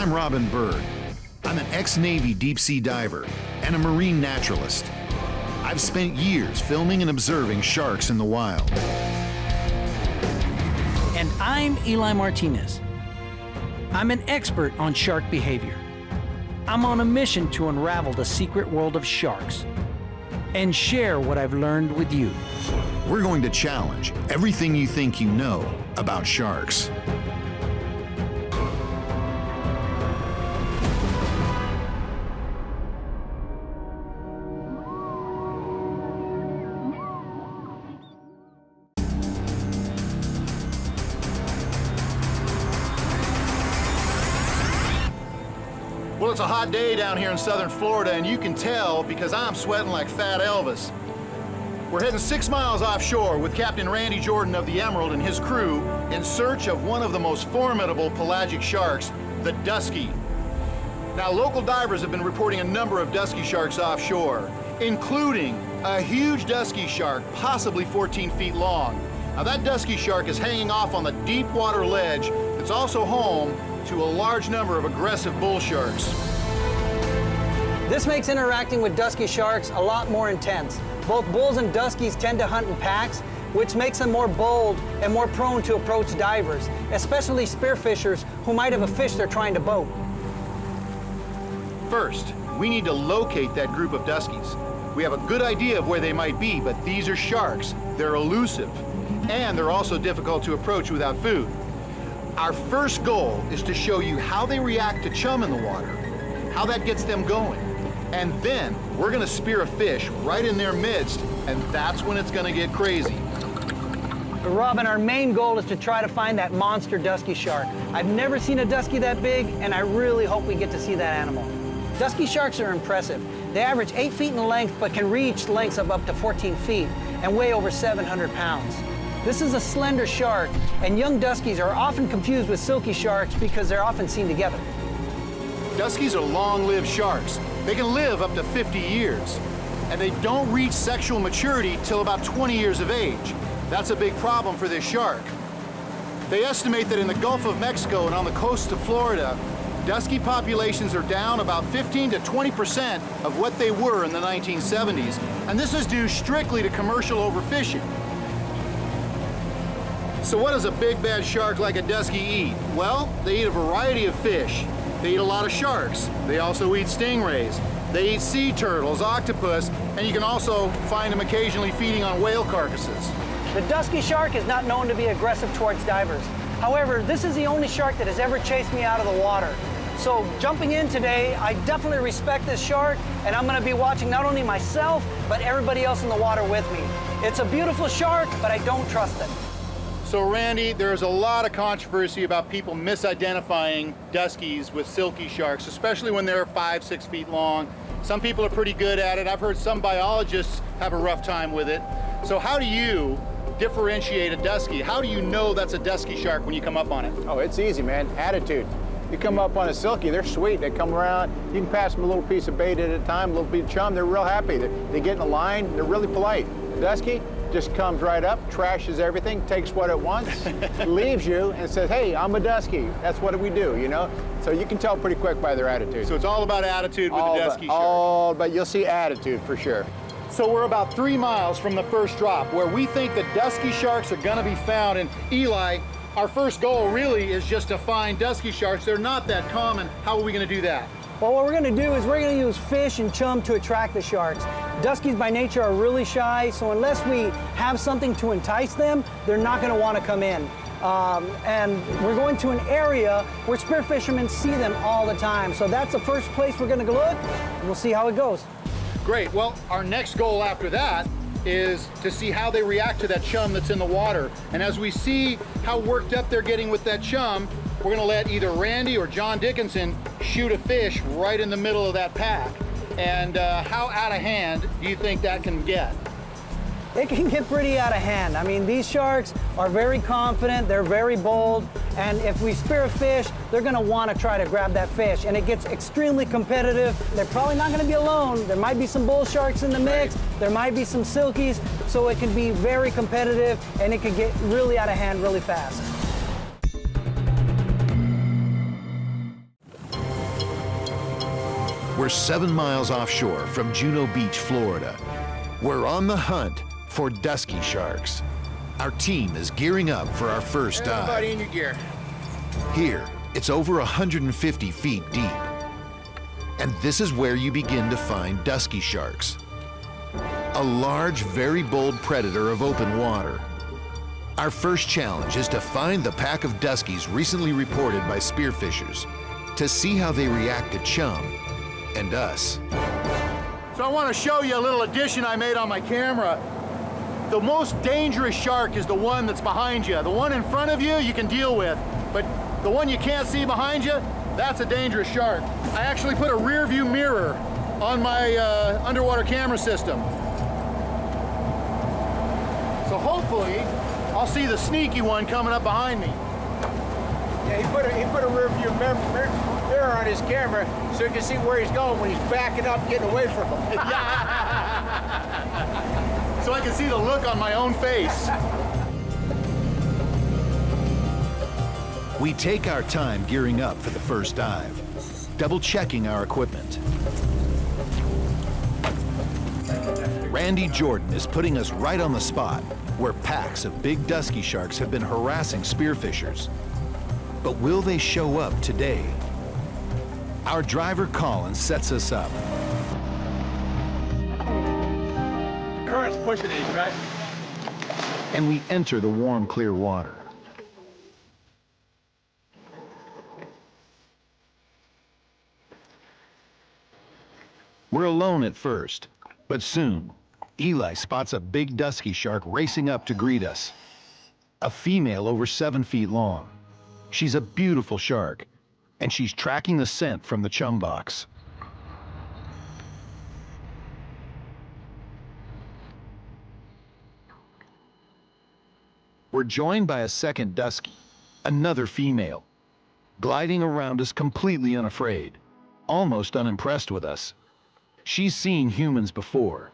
I'm Robin Bird. I'm an ex-Navy deep-sea diver and a marine naturalist. I've spent years filming and observing sharks in the wild. And I'm Eli Martinez. I'm an expert on shark behavior. I'm on a mission to unravel the secret world of sharks and share what I've learned with you. We're going to challenge everything you think you know about sharks. Well, it's a hot day down here in southern Florida, and you can tell because I'm sweating like Fat Elvis. We're heading 6 miles offshore with Captain Randy Jordan of the Emerald and his crew in search of one of the most formidable pelagic sharks, the Dusky. Now, local divers have been reporting a number of Dusky sharks offshore, including a huge Dusky shark, possibly 14 feet long. Now, that Dusky shark is hanging off on the deep water ledge that's also home to a large number of aggressive bull sharks. This makes interacting with Dusky sharks a lot more intense. Both bulls and Duskies tend to hunt in packs, which makes them more bold and more prone to approach divers, especially spearfishers who might have a fish they're trying to boat. First, we need to locate that group of Duskies. We have a good idea of where they might be, but these are sharks. They're elusive, and they're also difficult to approach without food. Our first goal is to show you how they react to chum in the water, how that gets them going. And then we're gonna spear a fish right in their midst, and that's when it's gonna get crazy. But Robin, our main goal is to try to find that monster Dusky shark. I've never seen a Dusky that big, and I really hope we get to see that animal. Dusky sharks are impressive. They average 8 feet in length, but can reach lengths of up to 14 feet and weigh over 700 pounds. This is a slender shark, and young Duskies are often confused with silky sharks because they're often seen together. Duskies are long-lived sharks. They can live up to 50 years, and they don't reach sexual maturity till about 20 years of age. That's a big problem for this shark. They estimate that in the Gulf of Mexico and on the coast of Florida, Dusky populations are down about 15 to 20% of what they were in the 1970s, and this is due strictly to commercial overfishing. So what does a big bad shark like a Dusky eat? Well, they eat a variety of fish. They eat a lot of sharks. They also eat stingrays. They eat sea turtles, octopus, and you can also find them occasionally feeding on whale carcasses. The Dusky shark is not known to be aggressive towards divers. However, this is the only shark that has ever chased me out of the water. So jumping in today, I definitely respect this shark, and I'm gonna be watching not only myself, but everybody else in the water with me. It's a beautiful shark, but I don't trust it. So Randy, there's a lot of controversy about people misidentifying Duskies with silky sharks, especially when they're 5, 6 feet long. Some people are pretty good at it. I've heard some biologists have a rough time with it. So how do you differentiate a Dusky? How do you know that's a Dusky shark when you come up on it? Oh, it's easy, man. Attitude. You come up on a silky, they're sweet. They come around, you can pass them a little piece of bait at a time, a little bit of chum, they're real happy. They get in a line, they're really polite. Dusky just comes right up, trashes everything, takes what it wants, leaves you, and says, hey, I'm a Dusky. That's what we do, you know? So you can tell pretty quick by their attitude. So it's all about attitude with the Dusky shark. But you'll see attitude for sure. So we're about 3 miles from the first drop where we think the Dusky sharks are gonna be found. And Eli, our first goal really is just to find Dusky sharks. They're not that common. How are we gonna do that? Well, what we're gonna do is we're gonna use fish and chum to attract the sharks. Duskies by nature are really shy, so unless we have something to entice them, they're not gonna wanna come in. And we're going to an area where spear fishermen see them all the time. So that's the first place we're gonna go look, and we'll see how it goes. Great, well, our next goal after that is to see how they react to that chum that's in the water. And as we see how worked up they're getting with that chum, we're gonna let either Randy or John Dickinson shoot a fish right in the middle of that pack. And how out of hand do you think that can get? It can get pretty out of hand. I mean, these sharks are very confident, they're very bold, and if we spear a fish, they're gonna wanna try to grab that fish, and it gets extremely competitive. They're probably not gonna be alone. There might be some bull sharks in the mix, there might be some silkies, so it can be very competitive, and it can get really out of hand really fast. We're 7 miles offshore from Juno Beach, Florida. We're on the hunt for dusky sharks. Our team is gearing up for our first dive. Everybody in your gear. Here, it's over 150 feet deep. And this is where you begin to find dusky sharks. A large, very bold predator of open water. Our first challenge is to find the pack of duskies recently reported by spearfishers, to see how they react to chum and us. So I want to show you a little addition I made on my camera. The most dangerous shark is the one that's behind you. The one in front of you, you can deal with, but the one you can't see behind you, that's a dangerous shark. I actually put a rear view mirror on my underwater camera system. So hopefully, I'll see the sneaky one coming up behind me. Yeah, he put a rear view mirror on his camera so he can see where he's going when he's backing up, getting away from him. So I can see the look on my own face. We take our time gearing up for the first dive, double checking our equipment. Randy Jordan is putting us right on the spot where packs of big dusky sharks have been harassing spearfishers. But will they show up today? Our driver Colin sets us up. Current's pushing these, right? And we enter the warm, clear water. We're alone at first, but soon, Eli spots a big dusky shark racing up to greet us. A female over 7 feet long. She's a beautiful shark, and she's tracking the scent from the chum box. We're joined by a second dusky, another female, gliding around us completely unafraid, almost unimpressed with us. She's seen humans before.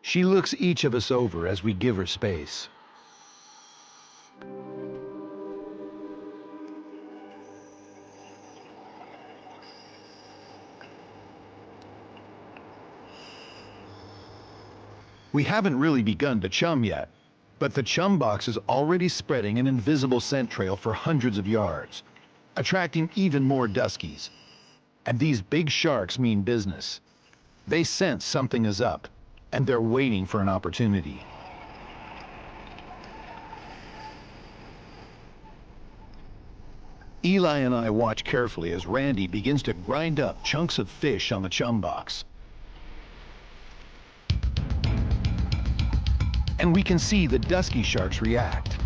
She looks each of us over as we give her space. We haven't really begun to chum yet, but the chum box is already spreading an invisible scent trail for hundreds of yards, attracting even more duskies. And these big sharks mean business. They sense something is up, and they're waiting for an opportunity. Eli and I watch carefully as Randy begins to grind up chunks of fish on the chum box. And we can see the dusky sharks react.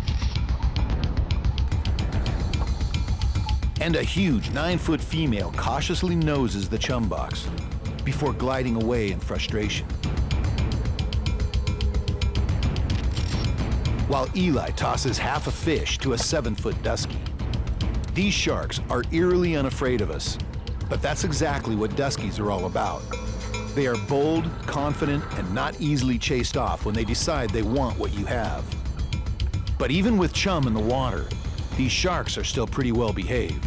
And a huge 9-foot female cautiously noses the chum box before gliding away in frustration. While Eli tosses half a fish to a 7-foot dusky. These sharks are eerily unafraid of us, but that's exactly what duskies are all about. They are bold, confident, and not easily chased off when they decide they want what you have. But even with chum in the water, these sharks are still pretty well behaved.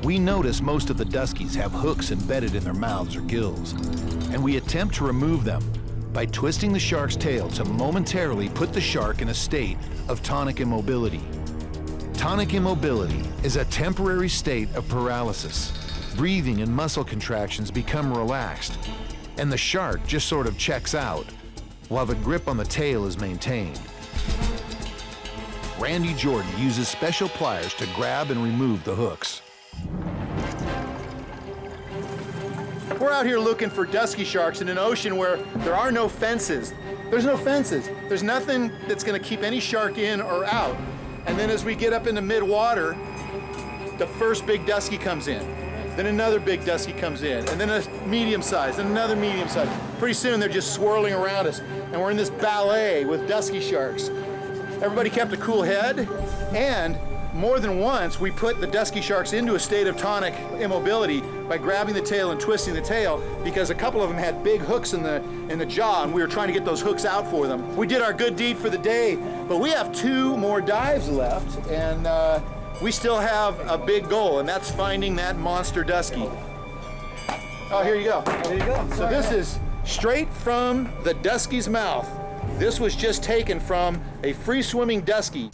We notice most of the duskies have hooks embedded in their mouths or gills, and we attempt to remove them by twisting the shark's tail to momentarily put the shark in a state of tonic immobility. Tonic immobility is a temporary state of paralysis. Breathing and muscle contractions become relaxed, and the shark just sort of checks out, while the grip on the tail is maintained. Randy Jordan uses special pliers to grab and remove the hooks. We're out here looking for dusky sharks in an ocean where there are no fences. There's no fences. There's nothing that's going to keep any shark in or out. And then as we get up into mid-water, the first big dusky comes in. Then another big dusky comes in, and then a medium size, and another medium size. Pretty soon they're just swirling around us, and we're in this ballet with dusky sharks. Everybody kept a cool head, and more than once, we put the dusky sharks into a state of tonic immobility by grabbing the tail and twisting the tail, because a couple of them had big hooks in the jaw, and we were trying to get those hooks out for them. We did our good deed for the day, but we have 2 more dives left, and we still have a big goal, and that's finding that monster dusky. Oh, here you go. There you go. So this is straight from the dusky's mouth. This was just taken from a free-swimming dusky.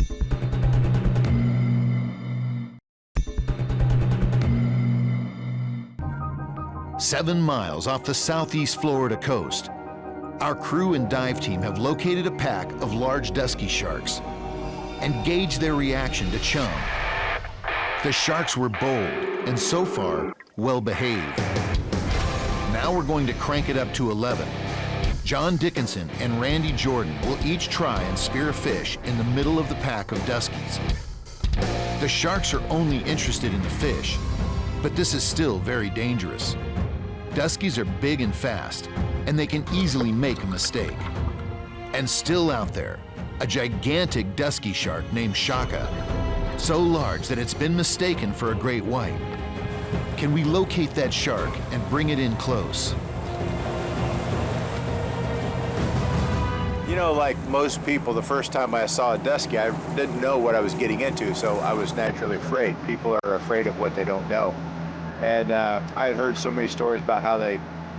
Seven miles off the southeast Florida coast, our crew and dive team have located a pack of large dusky sharks and gauged their reaction to chum. The sharks were bold and so far well behaved. Now we're going to crank it up to 11. John Dickinson and Randy Jordan will each try and spear a fish in the middle of the pack of duskies. The sharks are only interested in the fish, but this is still very dangerous. Duskies are big and fast, and they can easily make a mistake. And still out there, a gigantic dusky shark named Shaka, so large that it's been mistaken for a great white. Can we locate that shark and bring it in close? You know, like most people, the first time I saw a dusky, I didn't know what I was getting into, so I was naturally afraid. People are afraid of what they don't know. And I had heard so many stories about how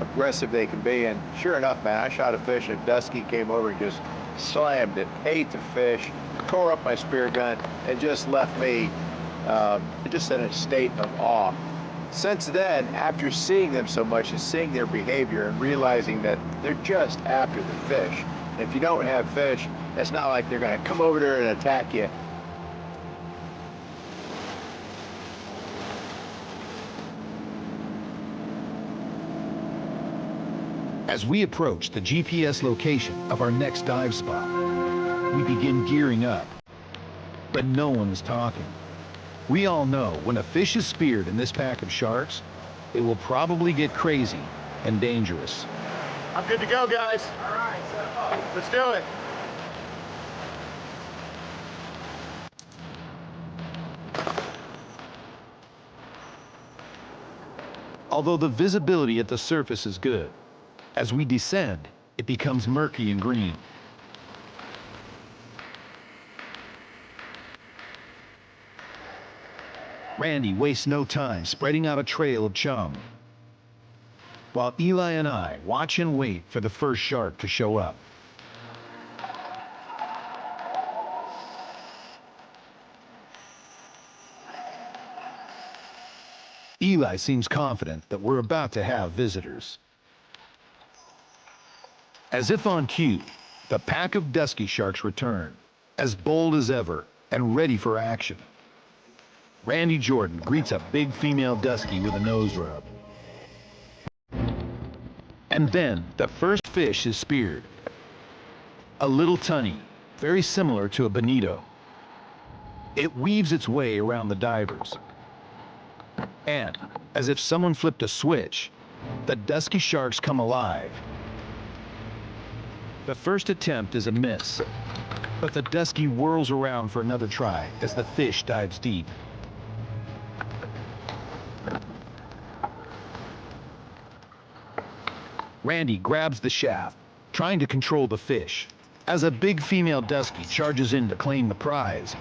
aggressive they can be, and sure enough, man, I shot a fish, and a dusky came over and just slammed it, ate the fish, tore up my spear gun, and just left me just in a state of awe. Since then, after seeing them so much and seeing their behavior and realizing that they're just after the fish, and if you don't have fish, it's not like they're gonna come over there and attack you. As we approach the GPS location of our next dive spot, we begin gearing up, but no one is talking. We all know when a fish is speared in this pack of sharks, it will probably get crazy and dangerous. I'm good to go, guys. All right, set up. Let's do it. Although the visibility at the surface is good, as we descend, it becomes murky and green. Randy wastes no time spreading out a trail of chum, while Eli and I watch and wait for the first shark to show up. Eli seems confident that we're about to have visitors. As if on cue, the pack of dusky sharks return, as bold as ever and ready for action. Randy Jordan greets a big female dusky with a nose rub. And then the first fish is speared. A little tunny, very similar to a bonito. It weaves its way around the divers. And, as if someone flipped a switch, the dusky sharks come alive. The first attempt is a miss, but the dusky whirls around for another try as the fish dives deep. Randy grabs the shaft, trying to control the fish, as a big female dusky charges in to claim the prize.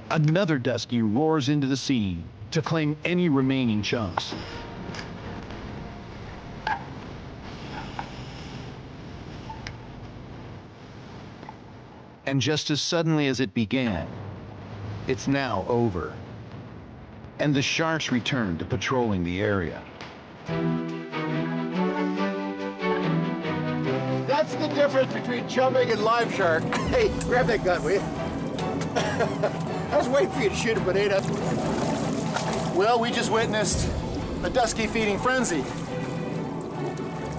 Another dusky roars into the scene to claim any remaining chunks. And just as suddenly as it began, it's now over. And the sharks return to patrolling the area. That's the difference between chumming and live shark. Hey, grab that gun, will you? I was waiting for you to shoot a bonito. Well, we just witnessed a dusky feeding frenzy.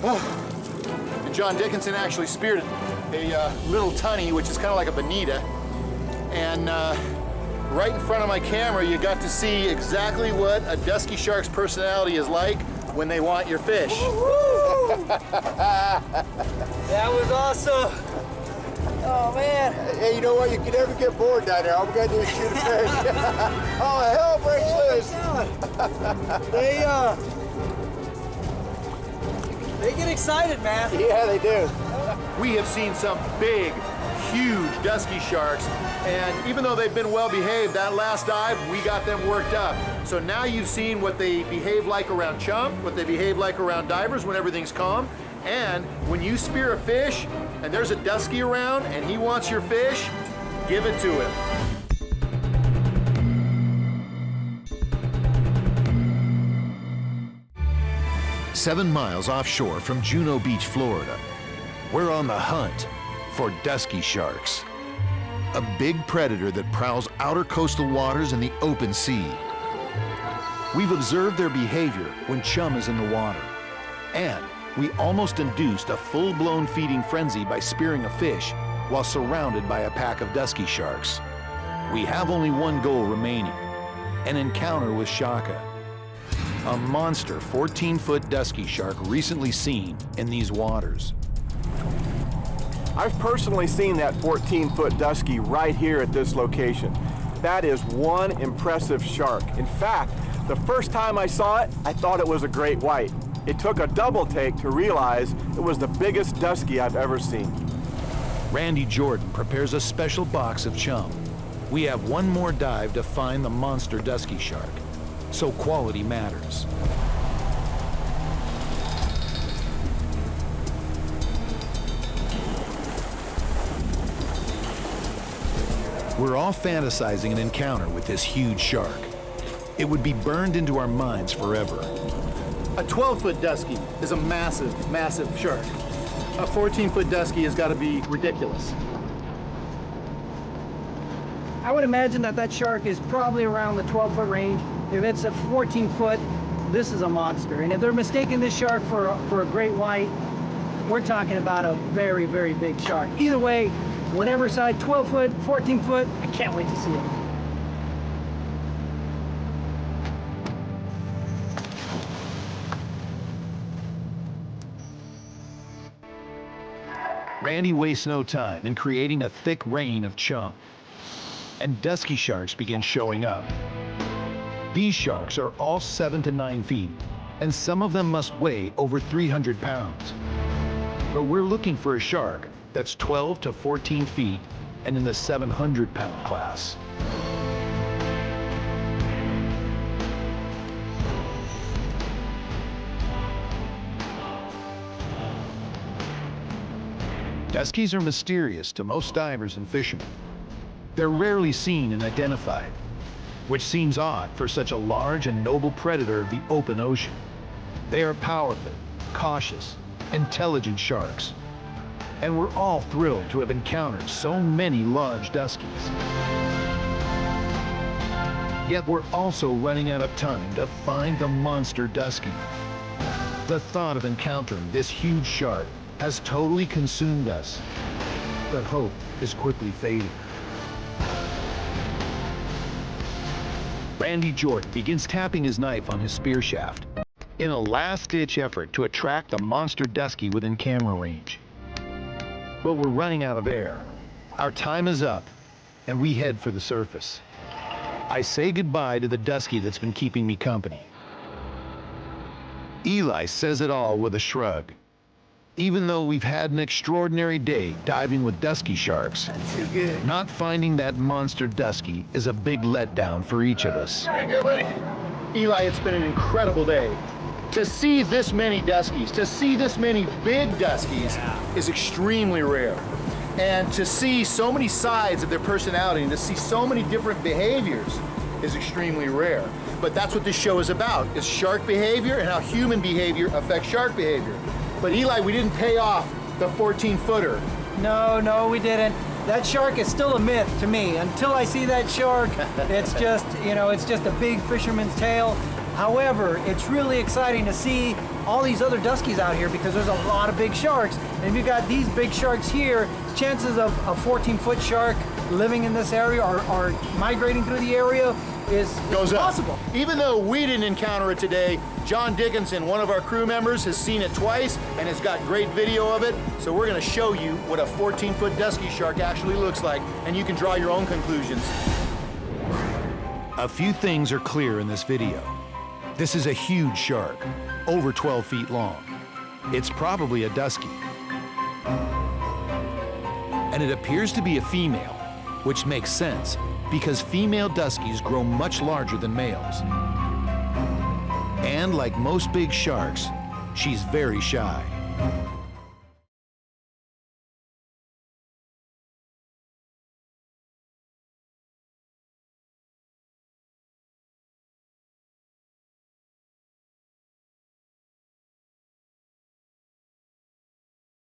Oh. And John Dickinson actually speared a little tunny, which is kind of like a bonita. And right in front of my camera, you got to see exactly what a dusky shark's personality is like when they want your fish. That was awesome. Oh, man. Hey, you know what? You can never get bored down there. All we gotta do is shoot a fish. Oh, hell breaks loose. They get excited, man. Yeah, they do. We have seen some big, huge dusky sharks, and even though they've been well behaved, that last dive, we got them worked up. So now you've seen what they behave like around chum, what they behave like around divers when everything's calm, and when you spear a fish and there's a dusky around and he wants your fish, give it to him. Seven miles offshore from Juno Beach, Florida, we're on the hunt for dusky sharks, a big predator that prowls outer coastal waters in the open sea. We've observed their behavior when chum is in the water, and we almost induced a full-blown feeding frenzy by spearing a fish while surrounded by a pack of dusky sharks. We have only one goal remaining, an encounter with Shaka, a monster 14-foot dusky shark recently seen in these waters. I've personally seen that 14-foot dusky right here at this location. That is one impressive shark. In fact, the first time I saw it, I thought it was a great white. It took a double take to realize it was the biggest dusky I've ever seen. Randy Jordan prepares a special box of chum. We have one more dive to find the monster dusky shark, so quality matters. We're all fantasizing an encounter with this huge shark. It would be burned into our minds forever. A 12-foot dusky is a massive, massive shark. A 14-foot dusky has got to be ridiculous. I would imagine that that shark is probably around the 12-foot range. If it's a 14-foot, this is a monster. And if they're mistaking this shark for a great white, we're talking about a very, very big shark. Either way, whatever side, 12-foot, 14-foot, I can't wait to see it. Randy wastes no time in creating a thick rain of chum, and dusky sharks begin showing up. These sharks are all 7 to 9 feet, and some of them must weigh over 300 pounds. But we're looking for a shark that's 12 to 14 feet and in the 700-pound class. Duskies are mysterious to most divers and fishermen. They're rarely seen and identified, which seems odd for such a large and noble predator of the open ocean. They are powerful, cautious, intelligent sharks, and we're all thrilled to have encountered so many large duskies. Yet we're also running out of time to find the monster dusky. The thought of encountering this huge shark has totally consumed us, but hope is quickly fading. Randy Jordan begins tapping his knife on his spear shaft in a last-ditch effort to attract the monster dusky within camera range. But we're running out of air. Our time is up, and we head for the surface. I say goodbye to the dusky that's been keeping me company. Eli says it all with a shrug. Even though we've had an extraordinary day diving with dusky sharks, not finding that monster dusky is a big letdown for each of us. Eli, it's been an incredible day. To see this many duskies, to see this many big duskies is extremely rare. And to see so many sides of their personality and to see so many different behaviors is extremely rare. But that's what this show is about, is shark behavior and how human behavior affects shark behavior. But Eli, we didn't pay off the 14-footer. No, we didn't. That shark is still a myth to me. Until I see that shark, it's just, it's just a big fisherman's tale. However, it's really exciting to see all these other duskies out here because there's a lot of big sharks. And if you've got these big sharks here, chances of a 14-foot shark living in this area or migrating through the area is Goes up. possible. Even though we didn't encounter it today, John Dickinson, one of our crew members, has seen it twice and has got great video of it. So we're going to show you what a 14-foot dusky shark actually looks like, and you can draw your own conclusions. A few things are clear in this video. This is a huge shark, over 12 feet long. It's probably a dusky. And it appears to be a female, which makes sense because female duskies grow much larger than males. And like most big sharks, she's very shy.